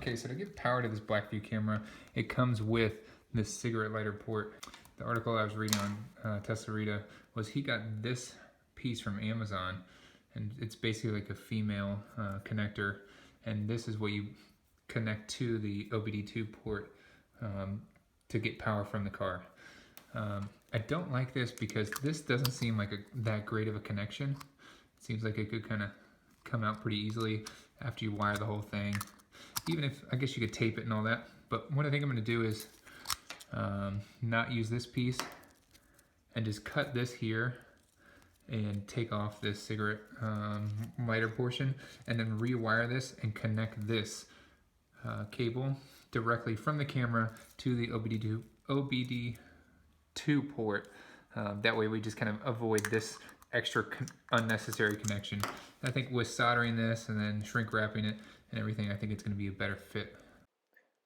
Okay, so to give power to this Blackvue camera, it comes with this cigarette lighter port. The article I was reading on Teslariti was he got this piece from Amazon, and it's basically like a female connector, and this is what you connect to the OBD2 port to get power from the car. I don't like this because this doesn't seem like that great of a connection. It seems like it could kind of come out pretty easily after you wire the whole thing. Even if, I guess you could tape it and all that. But what I think I'm going to do is not use this piece and just cut this here and take off this cigarette lighter portion, and then rewire this and connect this cable directly from the camera to the OBD2 port. That way we just kind of avoid this extra unnecessary connection. I think with soldering this and then shrink wrapping it and everything, I think it's going to be a better fit.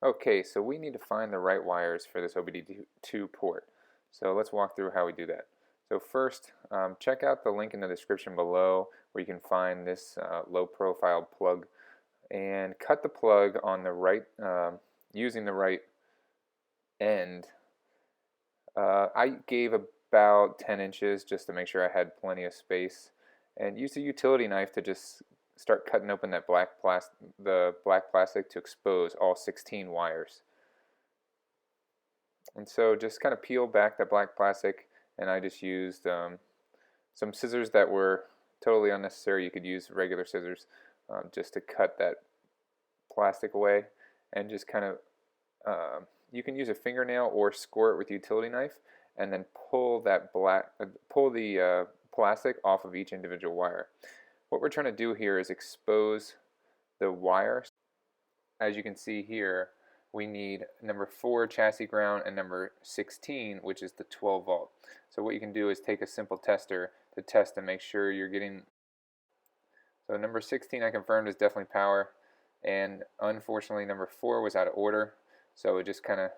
Okay, so we need to find the right wires for this OBD2 port. So let's walk through how we do that. So first, check out the link in the description below where you can find this low profile plug, and cut the plug on the right, using the right end. I gave about 10 inches just to make sure I had plenty of space, and use a utility knife to just start cutting open that black plastic to expose all 16 wires. And so just kind of peel back that black plastic, and I just used some scissors that were totally unnecessary. You could use regular scissors just to cut that plastic away, and just kind of you can use a fingernail or score it with a utility knife, and then pull that the plastic off of each individual wire. What we're trying to do here is expose the wire. As you can see here, we need number 4 chassis ground and number 16, which is the 12 volt. So what you can do is take a simple tester to test and make sure you're getting. So number 16 I confirmed is definitely power, and unfortunately number 4 was out of order, so it just kind of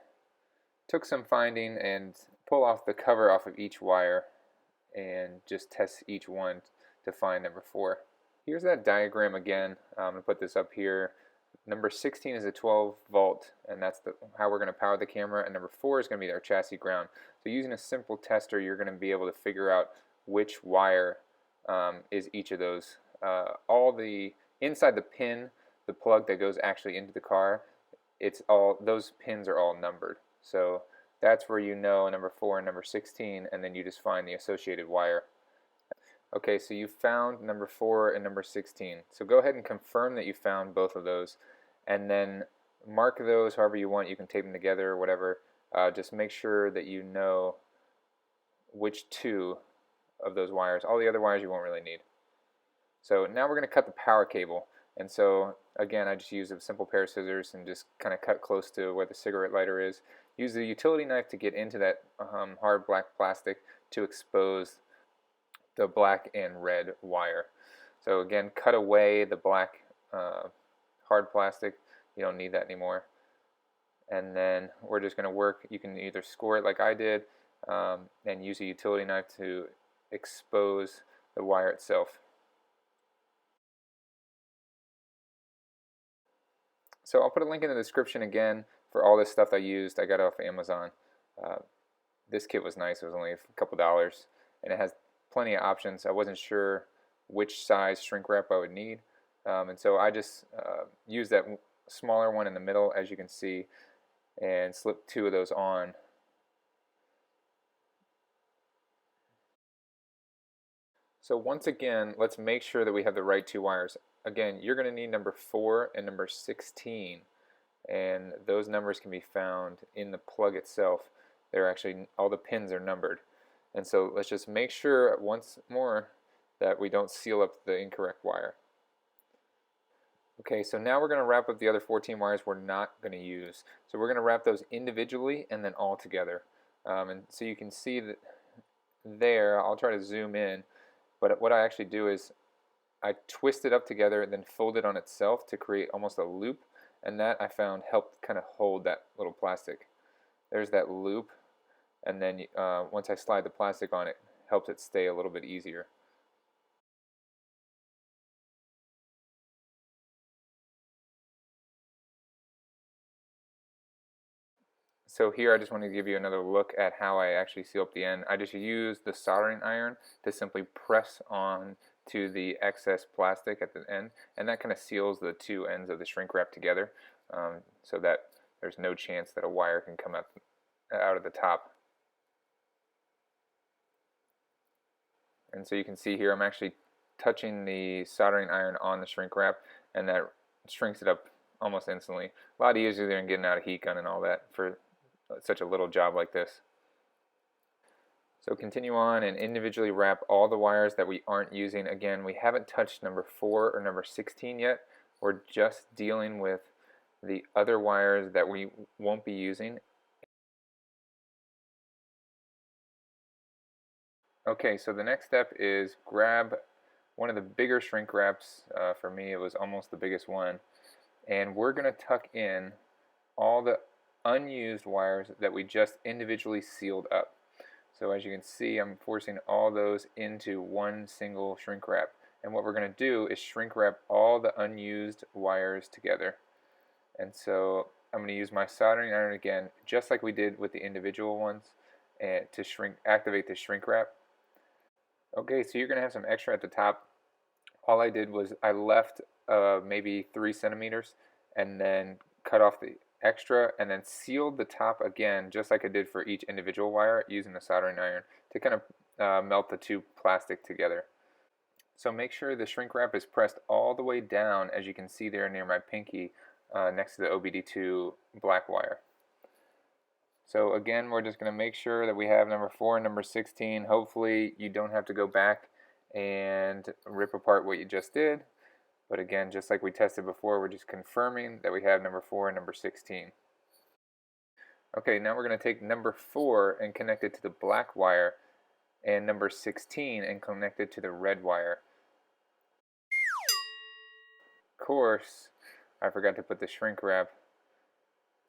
took some finding and pull off the cover off of each wire and just test each one to find number 4. Here's that diagram again. I'm going to put this up here. Number 16 is a 12 volt, and that's how we're going to power the camera, and number 4 is going to be our chassis ground. So using a simple tester, you're going to be able to figure out which wire is each of those. All the inside the pin, the plug that goes actually into the car, those pins are all numbered. So that's where you know number 4 and number 16, and then you just find the associated wire. Okay, so you found number 4 and number 16. So go ahead and confirm that you found both of those, and then mark those however you want. You can tape them together or whatever. Just make sure that you know which 2 of those wires. All the other wires you won't really need. So now we're going to cut the power cable. And so again, I just use a simple pair of scissors and just kind of cut close to where the cigarette lighter is. Use the utility knife to get into that hard black plastic to expose the black and red wire. So again, cut away the black hard plastic. You don't need that anymore. And then we're just going to work. You can either score it like I did and use a utility knife to expose the wire itself. So I'll put a link in the description again for all this stuff I used. I got it off of Amazon. This kit was nice. It was only a couple dollars, and it has plenty of options. I wasn't sure which size shrink wrap I would need, and so I just used that smaller one in the middle, as you can see, and slipped 2 of those on. So once again, let's make sure that we have the right 2 wires. Again, you're going to need number 4 and number 16, and those numbers can be found in the plug itself. They're actually, all the pins are numbered. And so let's just make sure once more that we don't seal up the incorrect wire. Okay, so now we're going to wrap up the other 14 wires we're not going to use. So we're going to wrap those individually and then all together. And so you can see that there, I'll try to zoom in, but what I actually do is I twist it up together and then fold it on itself to create almost a loop, and that I found helped kind of hold that little plastic. There's that loop, and then once I slide the plastic on it, helps it stay a little bit easier. So here I just want to give you another look at how I actually seal up the end. I just use the soldering iron to simply press on to the excess plastic at the end, and that kind of seals the two ends of the shrink wrap together, so that there's no chance that a wire can come out of the top. And so you can see here I'm actually touching the soldering iron on the shrink wrap, and that shrinks it up almost instantly. A lot easier than getting out a heat gun and all that for such a little job like this. So continue on and individually wrap all the wires that we aren't using. Again, we haven't touched number 4 or number 16 yet. We're just dealing with the other wires that we won't be using. Okay, so the next step is grab one of the bigger shrink wraps. For me, it was almost the biggest one. And we're going to tuck in all the unused wires that we just individually sealed up. So as you can see, I'm forcing all those into one single shrink wrap. And what we're going to do is shrink wrap all the unused wires together. And so I'm going to use my soldering iron again, just like we did with the individual ones, and to activate the shrink wrap. Okay, so you're going to have some extra at the top. All I did was I left maybe 3 centimeters and then cut off the extra and then sealed the top again, just like I did for each individual wire, using the soldering iron to kind of melt the two plastic together. So make sure the shrink wrap is pressed all the way down, as you can see there near my pinky, next to the OBD2 black wire. So again, we're just going to make sure that we have number 4 and number 16. Hopefully you don't have to go back and rip apart what you just did. But again, just like we tested before, we're just confirming that we have number 4 and number 16. Okay, now we're going to take number 4 and connect it to the black wire, and number 16 and connect it to the red wire. Of course, I forgot to put the shrink wrap,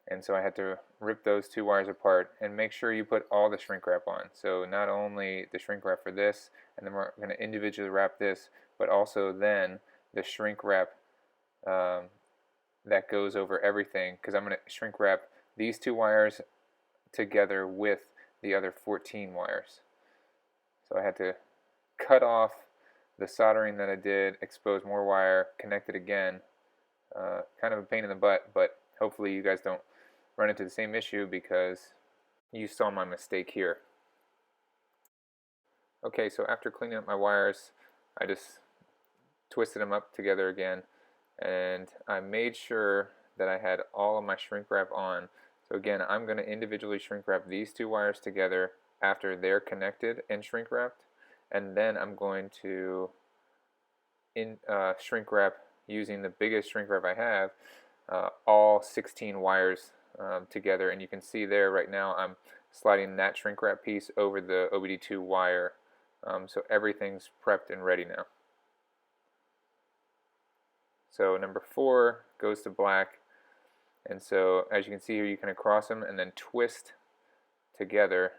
and so I had to rip those two wires apart. And make sure you put all the shrink wrap on. So not only the shrink wrap for this, and then we're going to individually wrap this, but also then the shrink wrap that goes over everything, because I'm going to shrink wrap these two wires together with the other 14 wires. So I had to cut off the soldering that I did, expose more wire, connect it again. Kind of a pain in the butt, but hopefully you guys don't run into the same issue because you saw my mistake here. Okay, so after cleaning up my wires, I just twisted them up together again, and I made sure that I had all of my shrink wrap on. So again, I'm going to individually shrink wrap these two wires together after they're connected and shrink wrapped, and then I'm going to shrink wrap using the biggest shrink wrap I have, all 16 wires together. And you can see there right now I'm sliding that shrink wrap piece over the OBD2 wire, so everything's prepped and ready now. So number 4 goes to black, and so as you can see here, you kind of cross them and then twist together,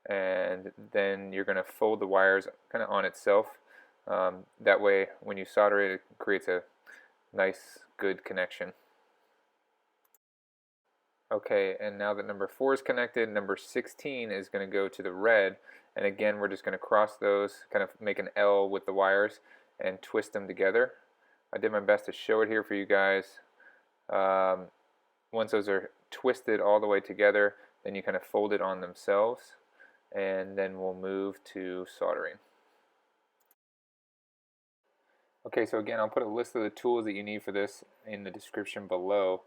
and then you're going to fold the wires kind of on itself. That way when you solder it, it creates a nice good connection. Okay, and now that number 4 is connected, number 16 is going to go to the red, and again we're just going to cross those, kind of make an L with the wires and twist them together. I did my best to show it here for you guys. Once those are twisted all the way together, then you kind of fold it on themselves, and then we'll move to soldering. Okay, so again, I'll put a list of the tools that you need for this in the description below.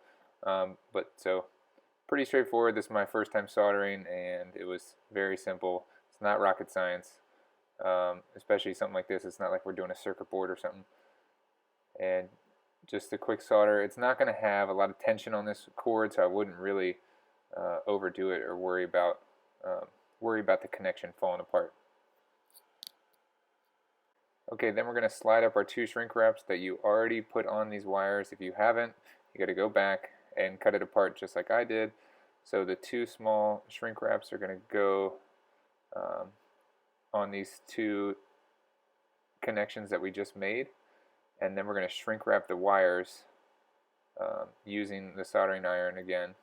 So pretty straightforward. This is my first time soldering, and it was very simple. It's not rocket science, especially something like this. It's not like we're doing a circuit board or something. And just a quick solder. It's not going to have a lot of tension on this cord, so I wouldn't really overdo it or worry about the connection falling apart. Okay, then we're going to slide up our 2 shrink wraps that you already put on these wires. If you haven't, you got to go back and cut it apart just like I did. So the 2 small shrink wraps are going to go on these 2 connections that we just made, and then we're going to shrink wrap the wires using the soldering iron again.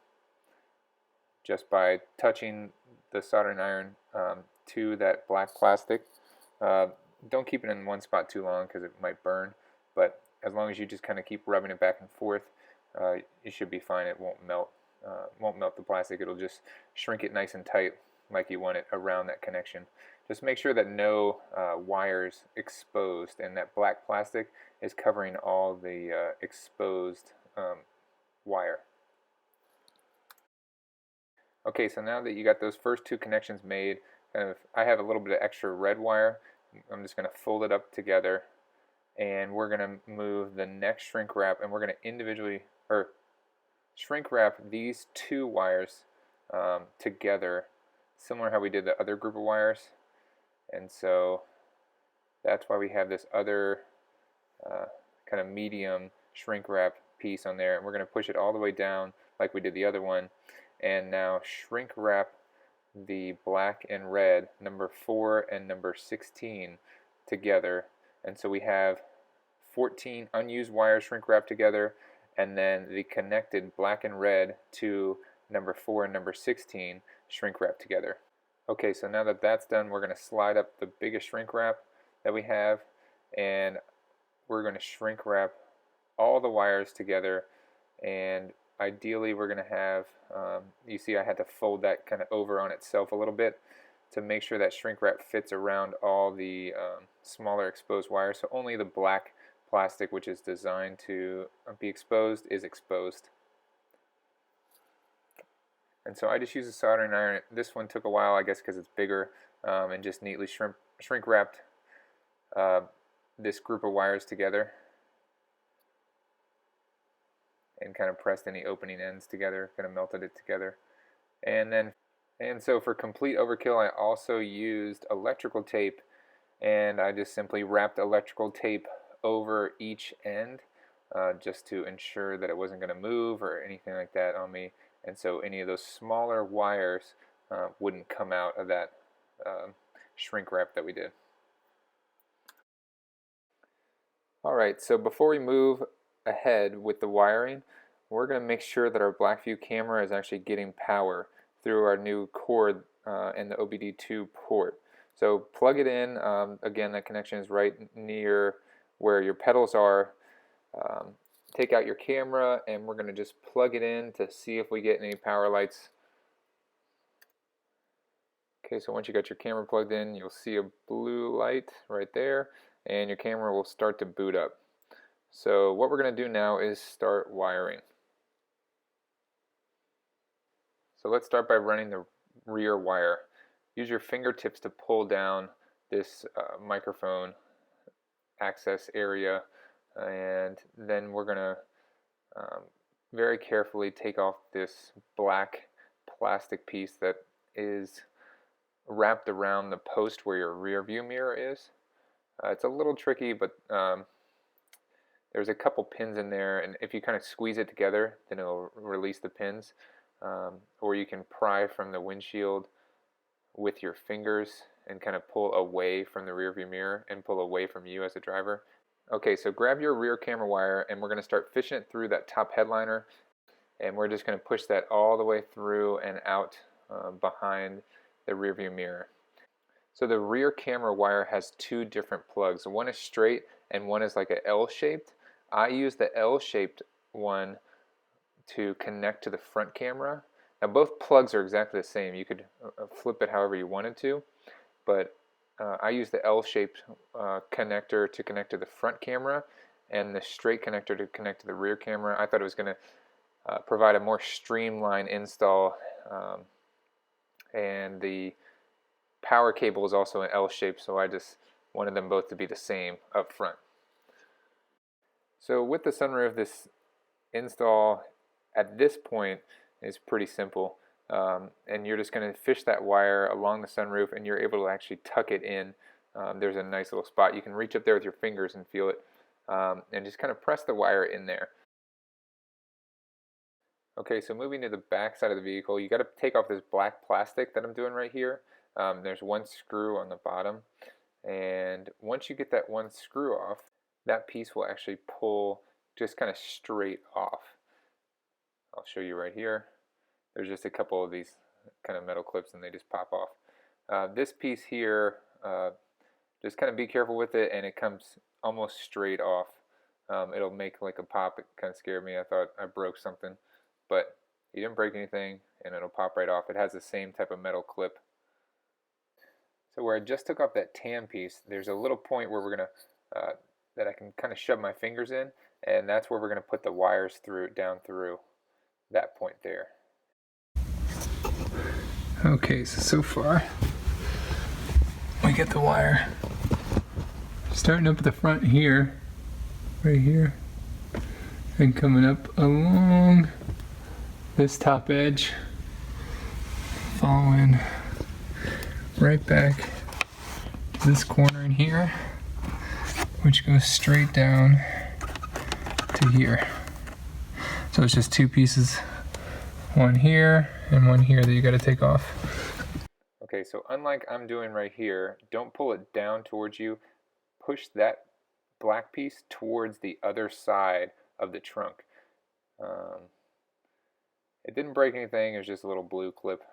just by touching the soldering iron to that black plastic. Don't keep it in one spot too long because it might burn, but as long as you just kind of keep rubbing it back and forth, you should be fine. It won't melt the plastic. It'll just shrink it nice and tight like you want it around that connection. Just make sure that no wires exposed, and that black plastic is covering all the exposed wire. Okay, so now that you got those first two connections made, I have a little bit of extra red wire. I'm just going to fold it up together, and we're going to move the next shrink wrap, and we're going to individually, or shrink wrap these two wires together, similar to how we did the other group of wires. And so that's why we have this other kind of medium shrink wrap piece on there, and we're going to push it all the way down like we did the other one, and now shrink wrap the black and red, number 4 and number 16, together. And so we have 14 unused wires shrink wrapped together, and then the connected black and red to number 4 and number 16 shrink wrapped together. Okay, so now that that's done, we're going to slide up the biggest shrink wrap that we have, and we're going to shrink wrap all the wires together. And ideally we're going to have, you see I had to fold that kind of over on itself a little bit to make sure that shrink wrap fits around all the smaller exposed wires, so only the black plastic, which is designed to be exposed, is exposed. And so I just used a soldering iron. This one took a while, I guess because it's bigger, and just neatly shrink wrapped this group of wires together and kind of pressed any opening ends together, kind of melted it together. And so for complete overkill, I also used electrical tape, and I just simply wrapped electrical tape over each end just to ensure that it wasn't going to move or anything like that on me, and so any of those smaller wires wouldn't come out of that shrink wrap that we did. Alright, so before we move ahead with the wiring, we're going to make sure that our Blackvue camera is actually getting power through our new cord and the OBD2 port. So plug it in. Again, that connection is right near where your pedals are. Take out your camera, and we're going to just plug it in to see if we get any power lights. Okay, so once you got your camera plugged in, you'll see a blue light right there, and your camera will start to boot up. So what we're going to do now is start wiring. So let's start by running the rear wire. Use your fingertips to pull down this microphone access area, and then we're going to very carefully take off this black plastic piece that is wrapped around the post where your rear view mirror is. It's a little tricky, but there's a couple pins in there, and if you kind of squeeze it together, then it'll release the pins. Or you can pry from the windshield with your fingers and kind of pull away from the rear view mirror and pull away from you as a driver. Okay, so grab your rear camera wire, and we're going to start fishing it through that top headliner, and we're just going to push that all the way through and out behind the rear view mirror. So the rear camera wire has two different plugs. One is straight and one is like an L-shaped. I use the L-shaped one to connect to the front camera. Now both plugs are exactly the same. You could flip it however you wanted to, but I use the L-shaped connector to connect to the front camera, and the straight connector to connect to the rear camera. I thought it was going to provide a more streamlined install, and the power cable is also an L-shape, so I just wanted them both to be the same up front. So with the sunroof, this install at this point is pretty simple, and you're just going to fish that wire along the sunroof, and you're able to actually tuck it in. There's a nice little spot. You can reach up there with your fingers and feel it, and just kind of press the wire in there. Okay, so moving to the back side of the vehicle, you got to take off this black plastic that I'm doing right here. There's one screw on the bottom, and once you get that one screw off, that piece will actually pull just kind of straight off. I'll show you right here. there's just a couple of these kind of metal clips and they just pop off. This piece here, just kind of be careful with it, and it comes almost straight off. It'll make like a pop. It kind of scared me. I thought I broke something, but you didn't break anything, and it'll pop right off. It has the same type of metal clip. So where I just took off that tan piece, there's a little point where we're gonna that I can kind of shove my fingers in, and that's where we're gonna put the wires down through that point there. Okay, so far we get the wire starting up at the front here, right here, and coming up along this top edge, following right back to this corner in here, which goes straight down to here. So it's just two pieces, one here and one here, that you got to take off. Okay, so unlike I'm doing right here, don't pull it down towards you. Push that black piece towards the other side of the trunk. It didn't break anything, it was just a little blue clip.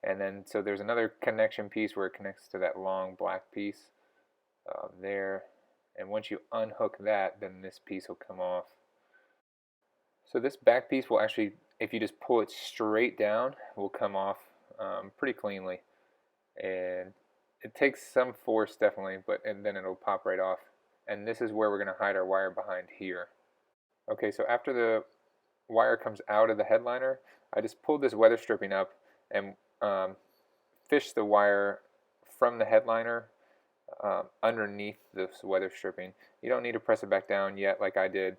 And then, so there's another connection piece where it connects to that long black piece there. And once you unhook that, then this piece will come off. So this back piece will actually, if you just pull it straight down, will come off pretty cleanly. And it takes some force definitely, and then it'll pop right off. And this is where we're going to hide our wire behind here. Okay, so after the wire comes out of the headliner, I just pulled this weather stripping up and fished the wire from the headliner underneath this weather stripping. You don't need to press it back down yet like I did.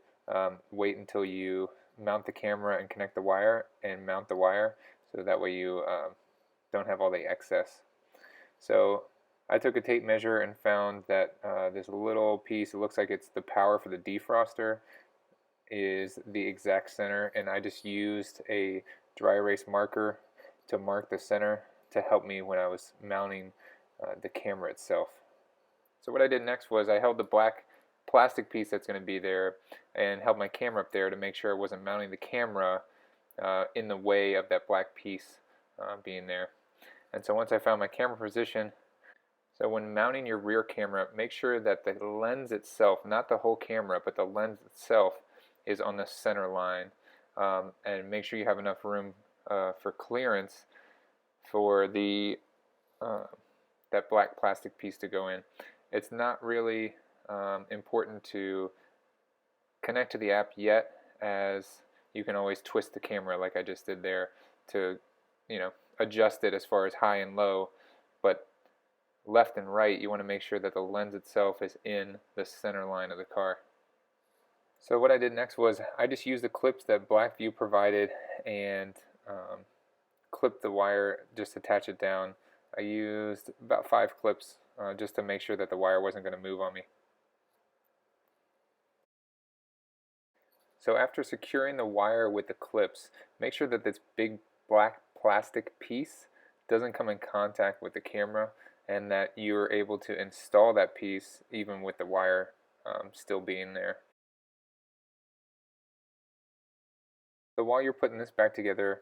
Wait until you mount the camera and connect the wire and mount the wire, so that way you don't have all the excess. So I took a tape measure and found that this little piece, it looks like it's the power for the defroster, is the exact center, and I just used a dry erase marker to mark the center to help me when I was mounting the camera itself. So what I did next was I held the black plastic piece that's going to be there and held my camera up there to make sure I wasn't mounting the camera in the way of that black piece being there. And so once I found my camera position, so when mounting your rear camera, make sure that the lens itself, not the whole camera, but the lens itself is on the center line, and make sure you have enough room for clearance for the that black plastic piece to go in. It's not really important to connect to the app yet, as you can always twist the camera like I just did there to, you know, adjust it as far as high and low, but left and right you want to make sure that the lens itself is in the center line of the car. So what I did next was I just used the clips that Blackvue provided and clipped the wire, just attach it down. I used about 5 clips just to make sure that the wire wasn't going to move on me. So after securing the wire with the clips, make sure that this big black plastic piece doesn't come in contact with the camera, and that you're able to install that piece even with the wire still being there. So while you're putting this back together,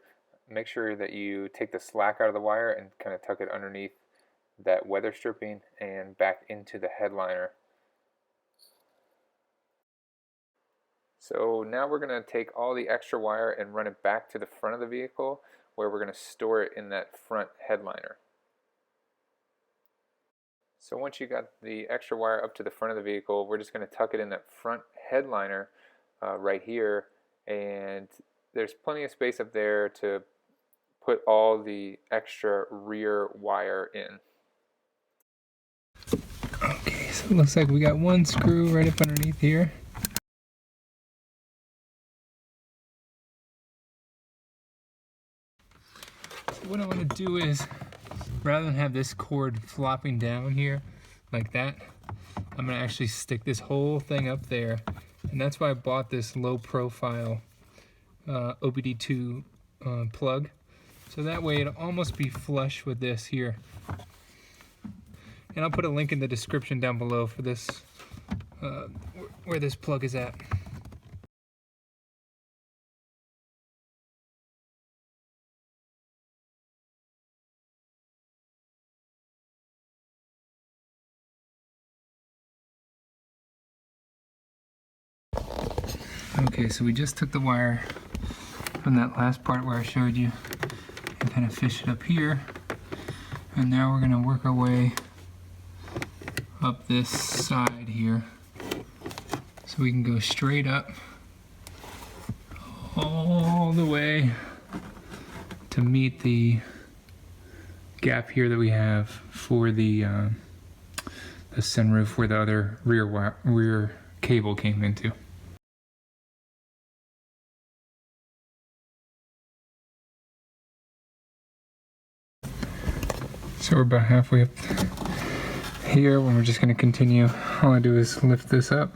make sure that you take the slack out of the wire and kind of tuck it underneath that weather stripping and back into the headliner. So now we're going to take all the extra wire and run it back to the front of the vehicle, where we're going to store it in that front headliner. So once you got the extra wire up to the front of the vehicle, we're just going to tuck it in that front headliner right here, and there's plenty of space up there to put all the extra rear wire in. Okay, so it looks like we got one screw right up underneath here. So what I want to do is, rather than have this cord flopping down here like that, I'm going to actually stick this whole thing up there. And that's why I bought this low profile OBD2 plug. So that way it'll almost be flush with this here. And I'll put a link in the description down below for this, where this plug is at. Okay, so we just took the wire from that last part where I showed you and kind of fished it up here. And now we're gonna work our way up this side here. So we can go straight up all the way to meet the gap here that we have for the sunroof where the other rear cable came into. So we're about halfway up here when we're just going to continue. All I do is lift this up.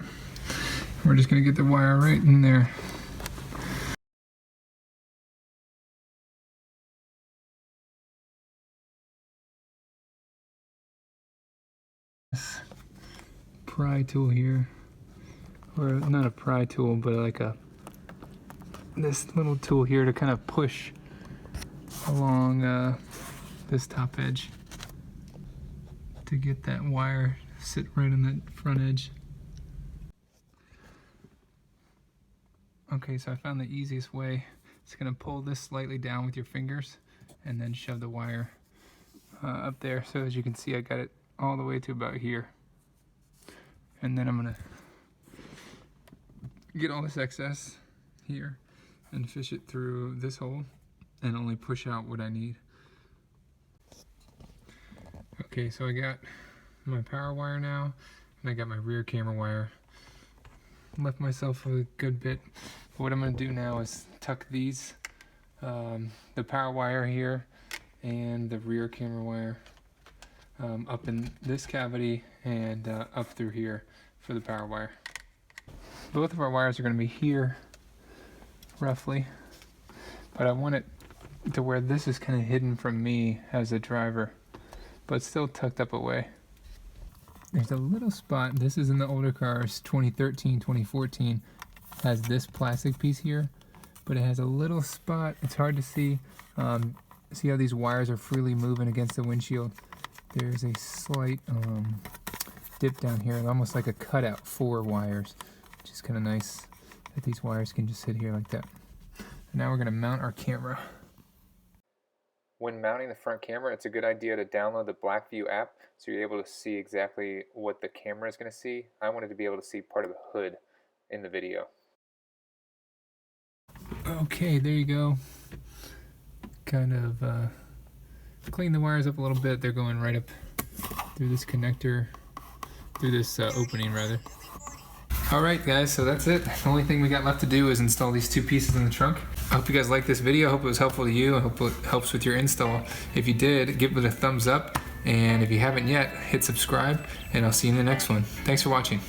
We're just going to get the wire right in there. This pry tool here, or not a pry tool, but like this little tool here to kind of push along this top edge to get that wire sit right on the front edge. Okay, so I found the easiest way. It's gonna pull this slightly down with your fingers and then shove the wire up there. So as you can see, I got it all the way to about here. And then I'm gonna get all this excess here and fish it through this hole and only push out what I need. Okay, so I got my power wire now, and I got my rear camera wire. Left myself a good bit. But what I'm going to do now is tuck these, the power wire here and the rear camera wire up in this cavity and up through here for the power wire. Both of our wires are going to be here roughly, but I want it to where this is kind of hidden from me as a driver, but still tucked up away. There's a little spot, this is in the older cars, 2013, 2014, has this plastic piece here, but it has a little spot, it's hard to see. See how these wires are freely moving against the windshield? There's a slight dip down here, almost like a cutout for wires, which is kind of nice that these wires can just sit here like that. And now we're going to mount our camera. When mounting the front camera, it's a good idea to download the Blackvue app so you're able to see exactly what the camera is going to see. I wanted to be able to see part of the hood in the video. Okay, there you go. Kind of clean the wires up a little bit. They're going right up through this connector, through this opening rather. Alright guys, so that's it. The only thing we got left to do is install these two pieces in the trunk. I hope you guys liked this video. I hope it was helpful to you. I hope it helps with your install. If you did, give it a thumbs up. And if you haven't yet, hit subscribe. And I'll see you in the next one. Thanks for watching.